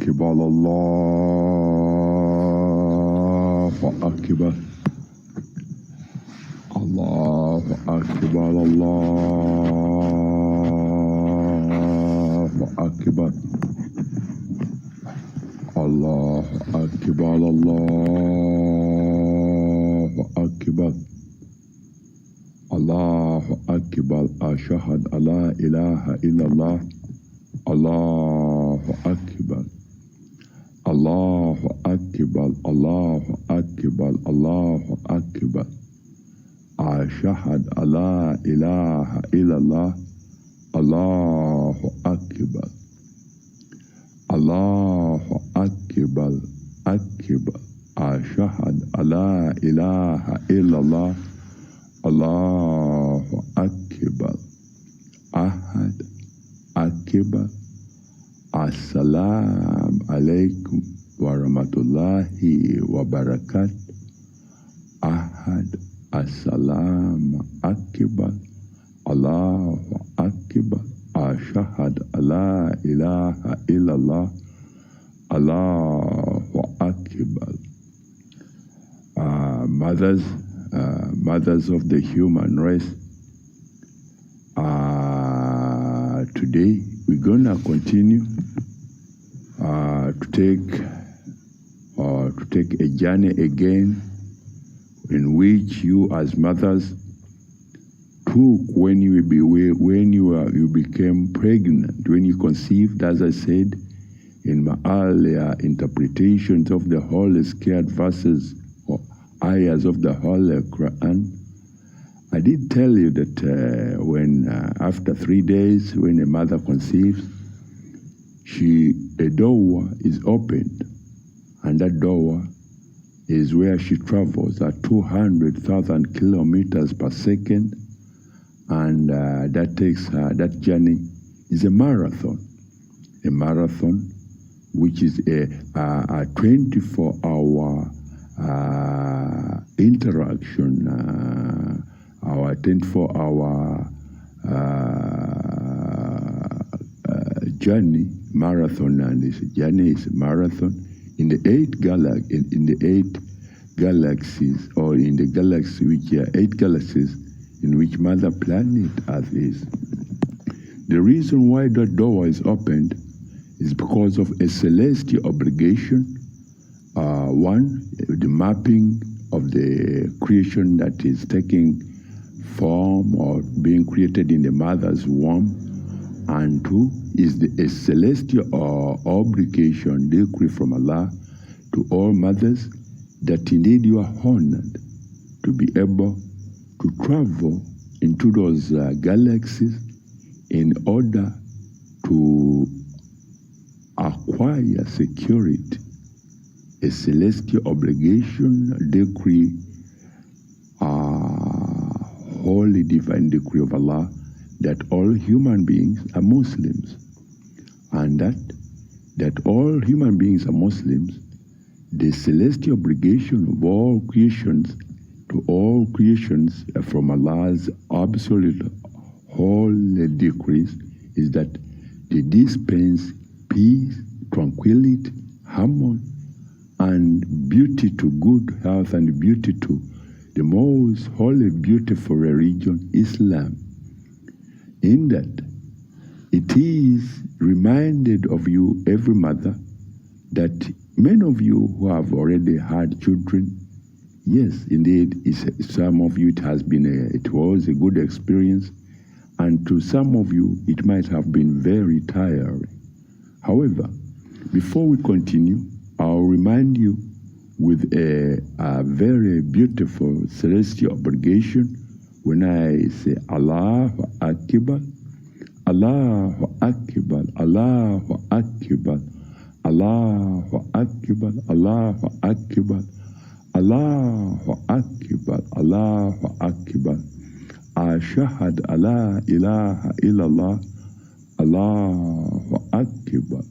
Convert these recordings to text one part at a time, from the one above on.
akbar, Allahu akbar, Allahu akbar, Allahu akbar, Allahu akbar, Allahu akbar, Allahu akbar, ashhadu an la ilaha illallah, Allahu akbar, Allahu akbar, Allahu akbar, Allahu akbar, ashhadu an la ilaha illallah, Allahu akbar, Allahu akbar, akbar, ashhadu an la ilaha illallah, Allahu akbar, ahad, akbar, assalamu alaikum wa rahmatullahi wa barakatuh, ahad, assalamu akbar, Allahu akbar, ashhadu an la ilaha illallah, Allahu akbar. Mothers of the human race, today we're gonna continue to take a journey again in which you as mothers took when you became pregnant, when you conceived, as I said in my earlier interpretations of the Holy Scared verses or ayahs of the Holy Quran. I did tell you that when after 3 days, when a mother conceives, a door is opened, and that door is where she travels at 200,000 kilometers per second, and that takes her, that journey is a marathon which is a 24-hour interaction, our 24-hour journey, marathon, and this journey is a marathon in the eight galaxies, or in the galaxy which are 8 galaxies in which Mother Planet Earth is. The reason why that door is opened is because of a celestial obligation. One, the mapping of the creation that is taking form or being created in the mother's womb, and 2 is a celestial obligation, decree from Allah to all mothers, that indeed you are honored to be able to travel into those galaxies in order to acquire security, a celestial obligation, decree, holy divine decree of Allah, that all human beings are Muslims, and that all human beings are Muslims, the celestial obligation of all creations to all creations from Allah's absolute holy decrees is that they dispense peace, tranquility, harmony, and beauty to good health, and beauty to the most holy, beautiful religion, Islam. In that, it is reminded of you, every mother, that many of you who have already had children, yes, indeed, some of you it was a good experience, and to some of you it might have been very tiring. However, before we continue, I'll remind you with a very beautiful celestial obligation when I say Allahu Akbar, Allahu Akbar, Allahu Akbar, Allahu Akbar, Allahu Akbar, Allahu Akbar, Allahu Akbar, ashhadu an la ilaha illallah, Allahu Akbar,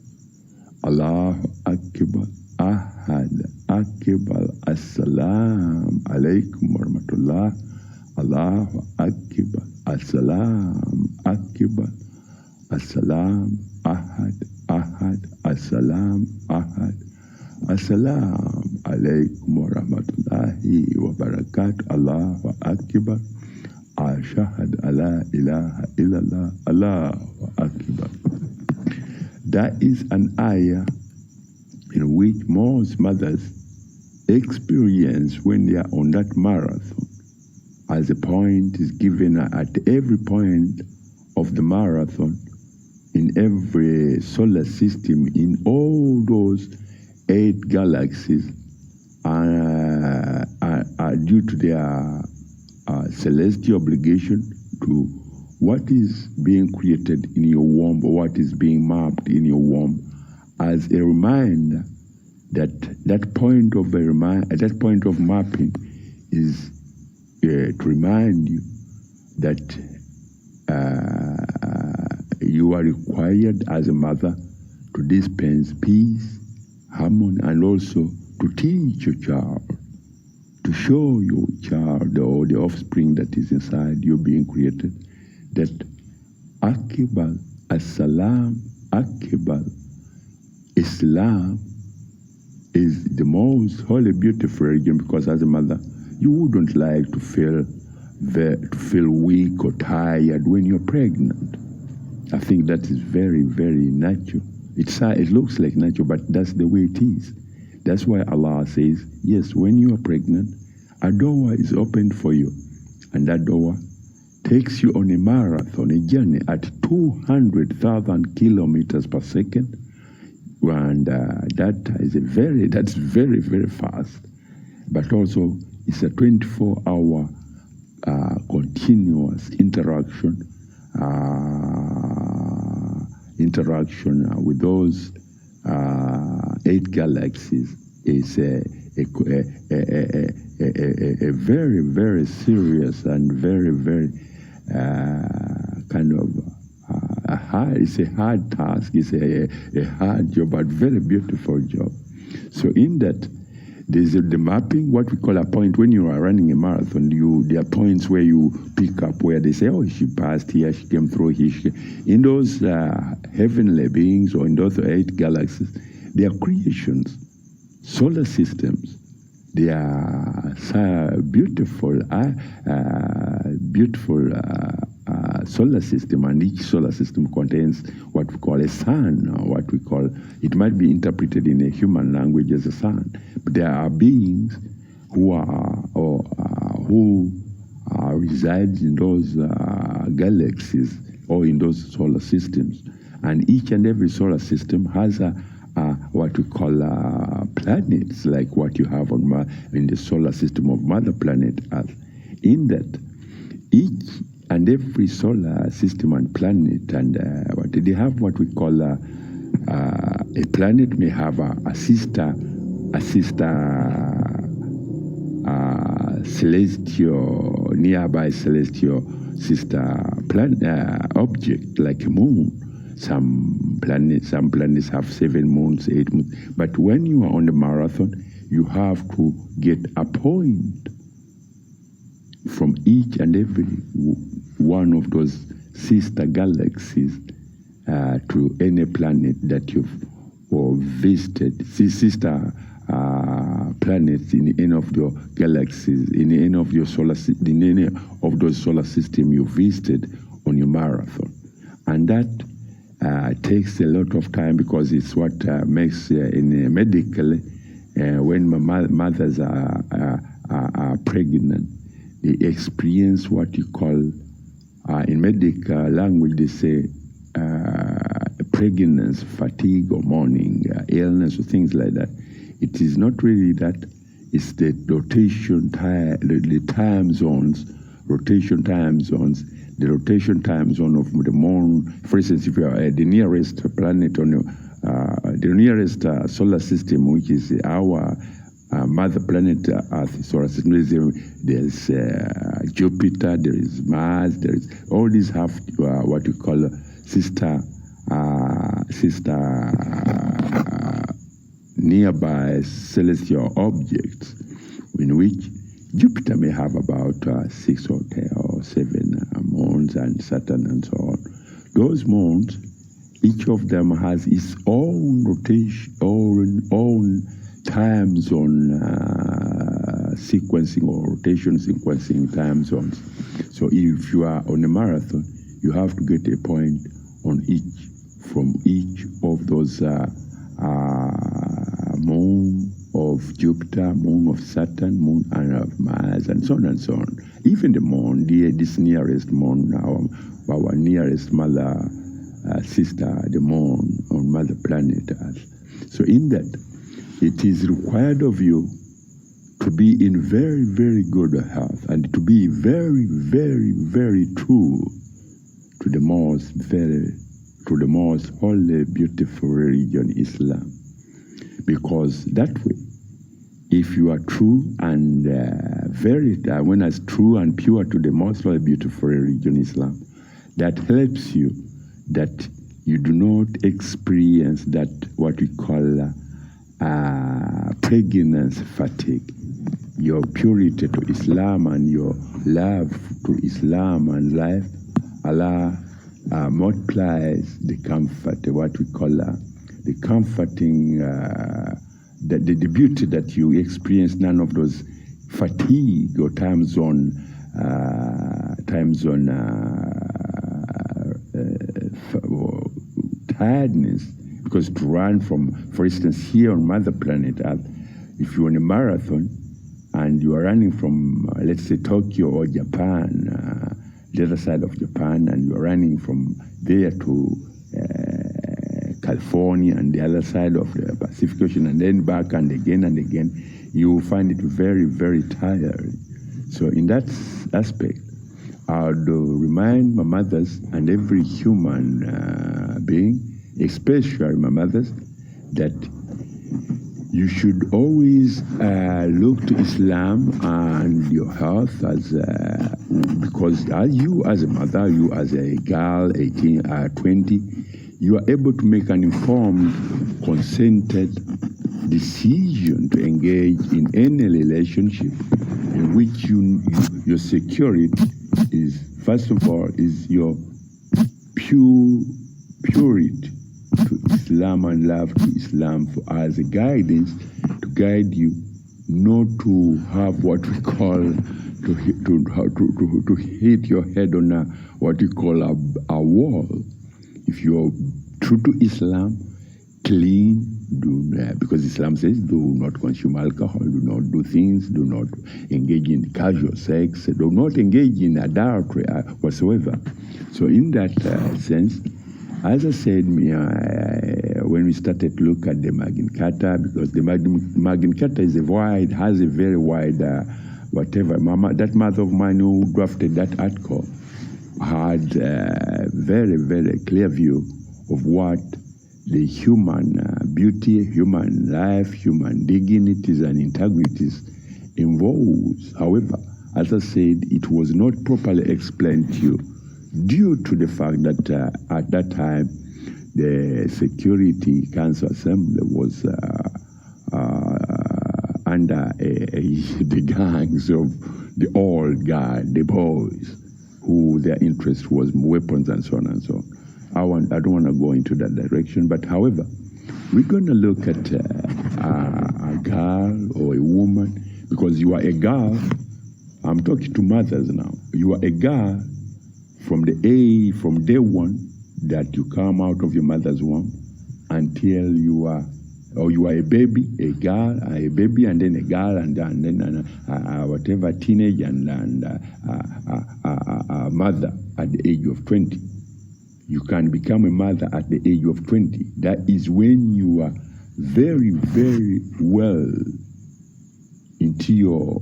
Allahu Akbar, ahad, akbar, assalamu alaikum wa rahmatullah, Allahu Akbar, assalam, akbar, assalam, ahad, ahad, As-salam ahad. As-salam alaikum wa rahmatullahi wa barakatuh. Allahu akbar. Ashhadu alla ilaha illallah. Allahu akbar. That is an ayah in which most mothers experience when they are on that marathon. As a point is given at every point of the marathon, in every solar system, in all those 8 galaxies, are due to their celestial obligation to what is being created in your womb, or what is being mapped in your womb, as a reminder that that point of mapping is to remind you that you are required as a mother to dispense peace, harmony, and also to teach your child, to show your child or the offspring that is inside you being created, that Akbar, As-salam, Akbar, Islam is the most holy, beautiful religion, because as a mother, you wouldn't like to feel weak or tired when you're pregnant. I think that is very, very natural. It looks like natural, but that's the way it is. That's why Allah says, yes, when you are pregnant, a door is opened for you, and that door takes you on a marathon, a journey at 200,000 kilometers per second, and that's very, very fast. But also, it's a 24-hour continuous interaction with those 8 galaxies. Is a very, very serious and very, very kind of it's a hard task. It's a hard job, but very beautiful job. So in that, there's the mapping, what we call a point. When you are running a marathon, there are points where you pick up where they say, oh, she passed here, she came through here. In those heavenly beings, or in those 8 galaxies, they are creations, solar systems. They are beautiful solar system, and each solar system contains what we call a sun, or what we call, it might be interpreted in a human language as a sun. But there are beings who reside in those galaxies or in those solar systems, and each and every solar system has what we call planets, like what you have in the solar system of Mother Planet Earth. In that, each and every solar system and planet, and they have what we call a planet may have a sister celestial, nearby celestial sister planet object, like a moon. Some planets have 7 moons, 8 moons. But when you are on the marathon, you have to get a point from each and every one of those sister galaxies to any planet that you've visited. Sister planets in any of your galaxies, in any of your in any of those solar systems you visited on your marathon, and that takes a lot of time, because it's what makes in medically when mothers are pregnant, they experience what you call in medical language they say pregnancy fatigue or morning illness or things like that. It is not really that. It's the rotation time, the time zones, rotation time zones. The rotation time zone of the moon, for instance, if you are the nearest planet on the nearest solar system, which is our mother planet Earth solar system, there's Jupiter, there is Mars, there is, all these have what we call sister nearby celestial objects, in which Jupiter may have about 6 or 7 moons, and Saturn and so on. Those moons Each of them has its own rotation, own time zone sequencing or rotation sequencing time zones. So if you are on a marathon, you have to get a point on from each of those moon of Jupiter, moon of Saturn, moon of Mars, and so on and so on. Even the moon, this nearest moon, our nearest mother sister, the moon on mother planet Earth. So in that, it is required of you to be in very, very good health and to be very, very, very true to the most holy, beautiful religion, Islam. Because that way, if you are true and when as true and pure to the most holy, beautiful religion, Islam, that helps you that you do not experience that what we call pregnancy fatigue. Your purity to Islam and your love to Islam and life, Allah multiplies the comfort, what we call the comforting, the beauty that you experience, none of those fatigue or time zone tiredness. Because to run from, for instance, here on Mother Planet Earth, if you're on a marathon and you are running from, let's say, Tokyo or Japan, the other side of Japan, and you are running from there to California and the other side of the Pacific Ocean, and then back and again, you will find it very, very tiring. So in that aspect, I would remind my mothers and every human being, especially my mothers, that you should always look to Islam and your health as because you as a mother, you as a girl, 18, 20, you are able to make an informed, consented decision to engage in any relationship in which your security is, first of all, is your purity to Islam and love to Islam as a guidance to guide you not to have what we call to hit your head on what we call a wall. If you're true to Islam, clean, because Islam says do not consume alcohol, do not do things, do not engage in casual sex, do not engage in adultery whatsoever. So in that sense, as I said, when we started to look at the Magna Carta, because the Magna Carta has a very wide, whatever. That mother of mine who drafted that article had a very, very clear view of what the human beauty, human life, human dignities and integrities involves. However, as I said, it was not properly explained to you due to the fact that at that time the Security Council Assembly was under the gangs of the old guard, the boys, who their interest was weapons and so on and so on. I don't want to go into that direction, but however, we're going to look at a girl or a woman, because you are a girl. I'm talking to mothers now. You are a girl from day one that you come out of your mother's womb until you are a baby, a girl, a baby, and then a girl, and then whatever, teenage, and a mother at the age of 20. You can become a mother at the age of 20. That is when you are very, very well into your,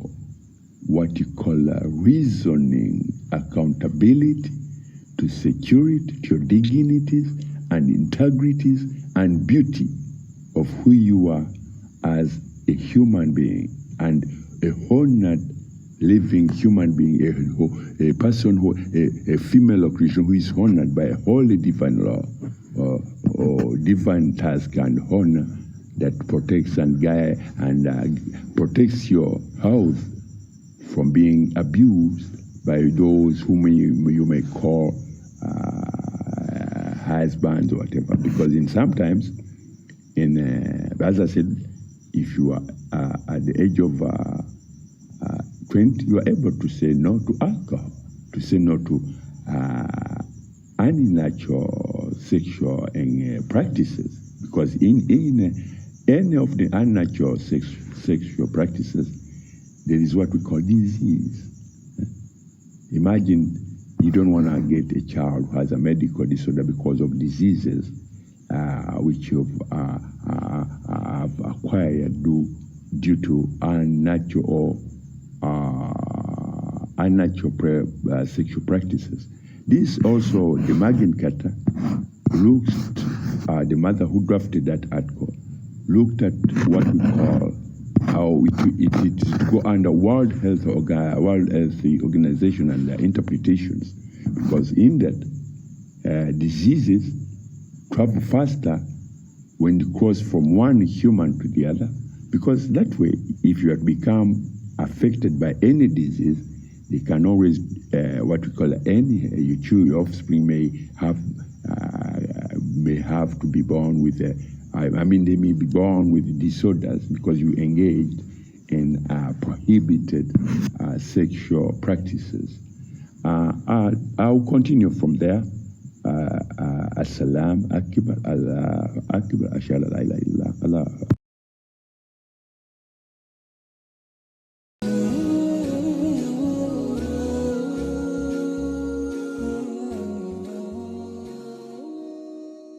what you call reasoning, accountability to security, to your dignities and integrities and beauty of who you are as a human being, and a honored living human being, a person a female or Christian who is honored by a holy divine law or divine task and honor that protects and guides and protects your health from being abused by those whom you may call size bands or whatever. Because sometimes, as I said, if you are at the age of 20, you are able to say no to alcohol, to say no to unnatural sexual practices. Because in any of the unnatural sexual practices, there is what we call disease. Imagine you don't want to get a child who has a medical disorder because of diseases which you have acquired due to unnatural sexual practices. This also, the Magna Carta looked, the mother who drafted that article, looked at what we call how it go under World Health Organization and their interpretations, because in that diseases travel faster when they cross from one human to the other, because that way, if you have become affected by any disease, they can always, what we call you chew, your offspring may have to be born with they may be born with disorders because you engaged in prohibited sexual practices. I'll continue from there. Assalam akbar, Allah akbar, ashhadu an la ilaha illallah.